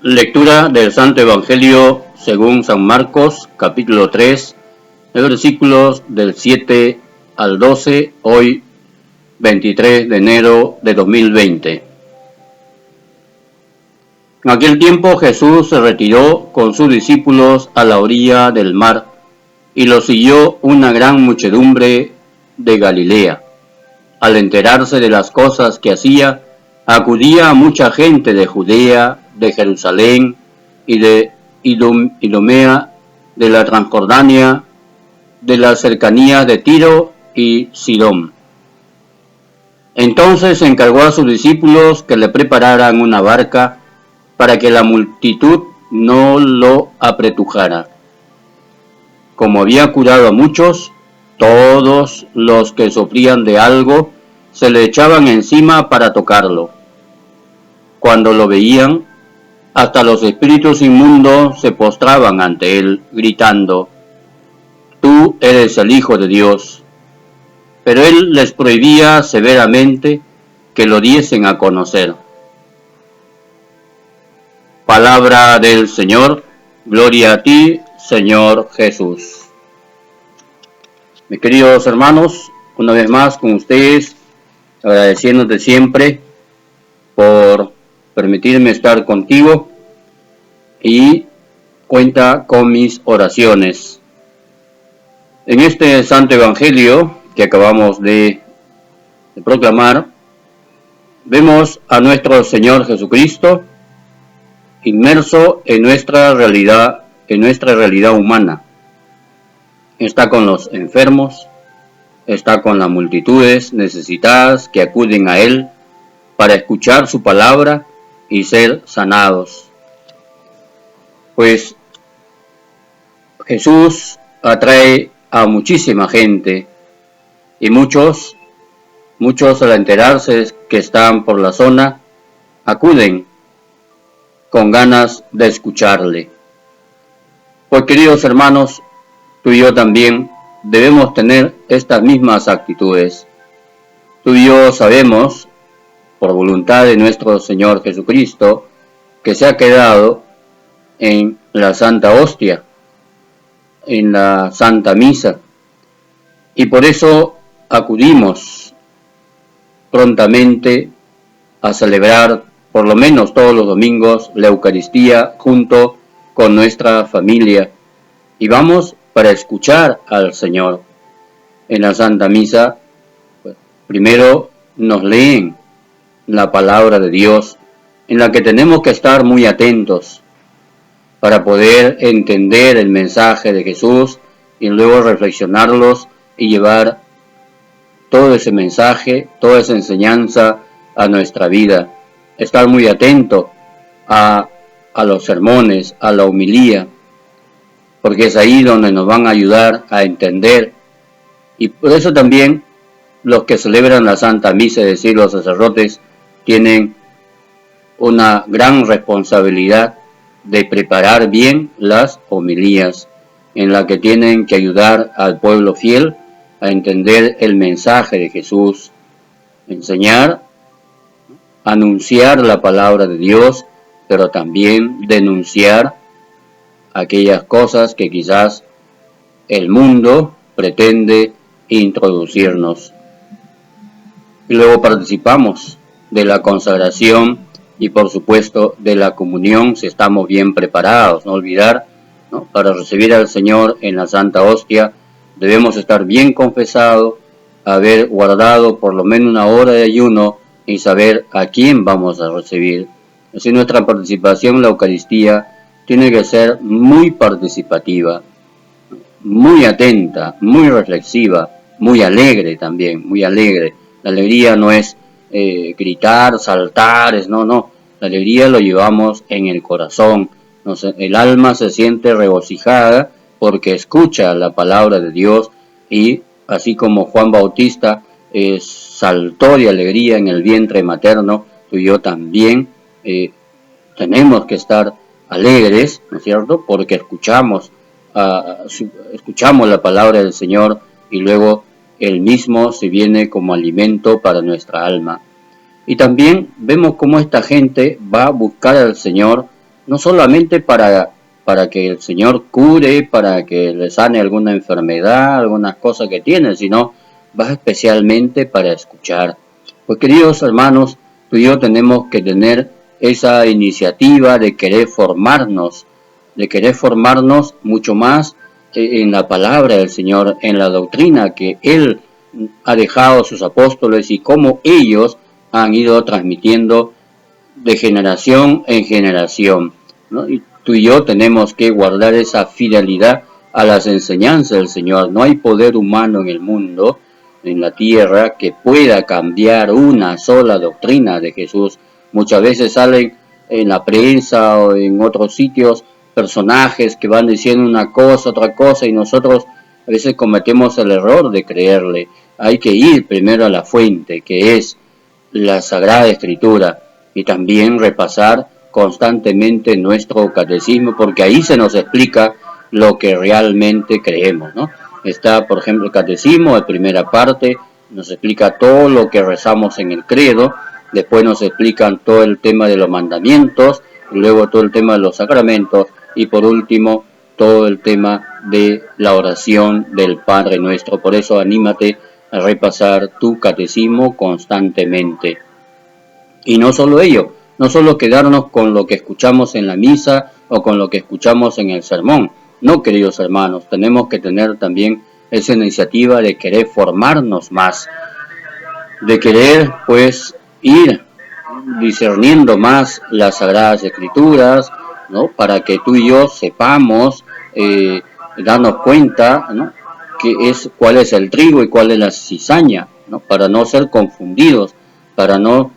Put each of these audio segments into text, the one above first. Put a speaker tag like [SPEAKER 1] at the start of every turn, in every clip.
[SPEAKER 1] Lectura del Santo Evangelio según San Marcos, capítulo 3, de versículos del 7 al 12, hoy 23 de enero de 2020. En aquel tiempo Jesús se retiró con sus discípulos a la orilla del mar, y lo siguió una gran muchedumbre de Galilea. Al enterarse de las cosas que hacía, acudía mucha gente de Judea, de Jerusalén y de Idumea, de la Transjordania, de las cercanías de Tiro y Sidón. Entonces encargó a sus discípulos que le prepararan una barca para que la multitud no lo apretujara. Como había curado a muchos, todos los que sufrían de algo se le echaban encima para tocarlo. Cuando lo veían, hasta los espíritus inmundos se postraban ante él, gritando: «Tú eres el Hijo de Dios». Pero él les prohibía severamente que lo diesen a conocer. Palabra del Señor. Gloria a ti, Señor Jesús. Mis queridos hermanos, una vez más con ustedes, agradeciéndote siempre por permitirme estar contigo, y cuenta con mis oraciones. En este Santo Evangelio que acabamos de proclamar, vemos a nuestro Señor Jesucristo inmerso en nuestra realidad humana. Está con los enfermos, está con las multitudes necesitadas que acuden a Él para escuchar su palabra y ser sanados. Pues Jesús atrae a muchísima gente, y muchos al enterarse que están por la zona, acuden con ganas de escucharle. Pues queridos hermanos, tú y yo también debemos tener estas mismas actitudes. Tú y yo sabemos, por voluntad de nuestro Señor Jesucristo, que se ha quedado en la Santa Hostia, en la Santa Misa, y por eso acudimos prontamente a celebrar, por lo menos todos los domingos, la Eucaristía junto con nuestra familia, y vamos para escuchar al Señor. En la Santa Misa, pues, primero nos leen la palabra de Dios, en la que tenemos que estar muy atentos para poder entender el mensaje de Jesús y luego reflexionarlos y llevar todo ese mensaje, toda esa enseñanza a nuestra vida. Estar muy atento a los sermones, a la homilía, porque es ahí donde nos van a ayudar a entender. Y por eso también los que celebran la Santa Misa, es decir, los sacerdotes, tienen una gran responsabilidad de preparar bien las homilías, en la que tienen que ayudar al pueblo fiel a entender el mensaje de Jesús, enseñar, anunciar la palabra de Dios, pero también denunciar aquellas cosas que quizás el mundo pretende introducirnos. Y luego participamos de la consagración y por supuesto de la comunión si estamos bien preparados. No olvidar, ¿no? Para recibir al Señor en la Santa Hostia debemos estar bien confesados, haber guardado por lo menos una hora de ayuno y saber a quién vamos a recibir. Así nuestra participación en la Eucaristía tiene que ser muy participativa, muy atenta, muy reflexiva, muy alegre también, muy alegre. La alegría no es gritar, saltar, no. La alegría lo llevamos en el corazón. El alma se siente regocijada porque escucha la palabra de Dios, y así como Juan Bautista saltó de alegría en el vientre materno, tú y yo también tenemos que estar alegres, ¿no es cierto? Porque escuchamos la palabra del Señor, y luego Él mismo se viene como alimento para nuestra alma. Y también vemos cómo esta gente va a buscar al Señor no solamente para que el Señor cure, para que le sane alguna enfermedad, algunas cosas que tiene, sino va especialmente para escuchar. Pues queridos hermanos, tú y yo tenemos que tener esa iniciativa de querer formarnos mucho más en la palabra del Señor, en la doctrina que Él ha dejado a sus apóstoles y cómo ellos han ido transmitiendo de generación en generación, ¿no? Y tú y yo tenemos que guardar esa fidelidad a las enseñanzas del Señor. No hay poder humano en el mundo, en la tierra, que pueda cambiar una sola doctrina de Jesús. Muchas veces salen en la prensa o en otros sitios personajes que van diciendo una cosa, otra cosa, y nosotros a veces cometemos el error de creerle. Hay que ir primero a la fuente, que es la Sagrada Escritura, y también repasar constantemente nuestro catecismo, porque ahí se nos explica lo que realmente creemos, ¿no? Está, por ejemplo, el catecismo, la primera parte, nos explica todo lo que rezamos en el credo, después nos explican todo el tema de los mandamientos, luego todo el tema de los sacramentos, y por último, todo el tema de la oración del Padre Nuestro. Por eso anímate a repasar tu catecismo constantemente. Y no solo ello, no solo quedarnos con lo que escuchamos en la misa o con lo que escuchamos en el sermón. No, queridos hermanos, tenemos que tener también esa iniciativa de querer formarnos más, de querer pues ir discerniendo más las Sagradas Escrituras, ¿no? Para que tú y yo sepamos darnos cuenta, ¿no? Cuál es el trigo y cuál es la cizaña, ¿no? Para no ser confundidos, para no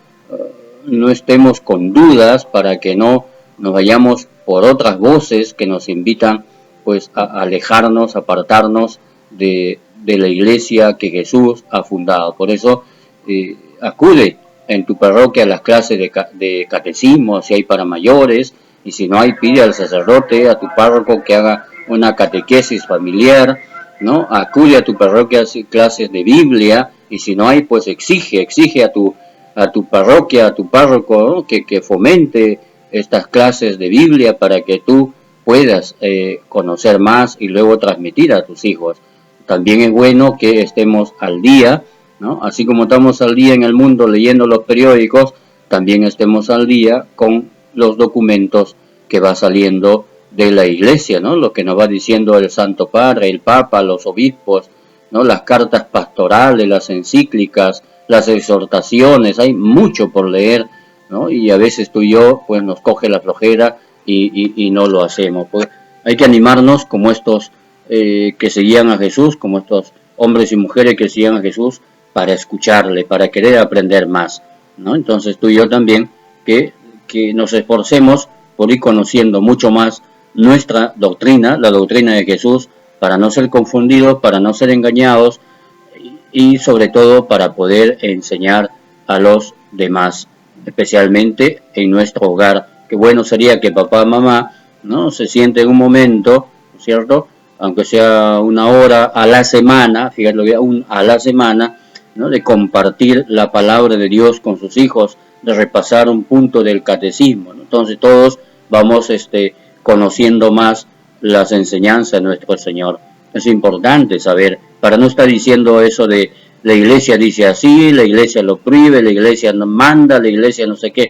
[SPEAKER 1] estemos con dudas, para que no nos vayamos por otras voces que nos invitan pues a alejarnos, a apartarnos de la iglesia que Jesús ha fundado. Por eso acude en tu parroquia a las clases de catecismo, si hay para mayores, y si no hay, pide al sacerdote, a tu párroco, que haga una catequesis familiar, ¿no? Acude a tu parroquia a clases de Biblia, y si no hay, pues exige a tu parroquia, a tu párroco, ¿no? que fomente estas clases de Biblia para que tú puedas conocer más y luego transmitir a tus hijos. También es bueno que estemos al día, ¿no? Así como estamos al día en el mundo leyendo los periódicos, también estemos al día con los documentos que va saliendo de la iglesia, ¿no? Lo que nos va diciendo el Santo Padre, el Papa, los obispos, ¿no? Las cartas pastorales, las encíclicas, las exhortaciones, hay mucho por leer, ¿no? Y a veces tú y yo pues nos coge la flojera y no lo hacemos. Pues hay que animarnos como estos que seguían a Jesús, como estos hombres y mujeres que seguían a Jesús, para escucharle, para querer aprender más, ¿no? Entonces tú y yo también que nos esforcemos por ir conociendo mucho más nuestra doctrina, la doctrina de Jesús, para no ser confundidos, para no ser engañados y sobre todo para poder enseñar a los demás, especialmente en nuestro hogar. Qué bueno sería que papá, mamá, ¿no? Se siente en un momento, ¿no es cierto? Aunque sea una hora a la semana, fíjate, a la semana, ¿no? De compartir la palabra de Dios con sus hijos, de repasar un punto del catecismo, ¿no? Entonces todos vamos conociendo más las enseñanzas de nuestro Señor. Es importante saber, para no estar diciendo eso de la iglesia dice así, la iglesia lo prohíbe, la iglesia no manda, la iglesia no sé qué.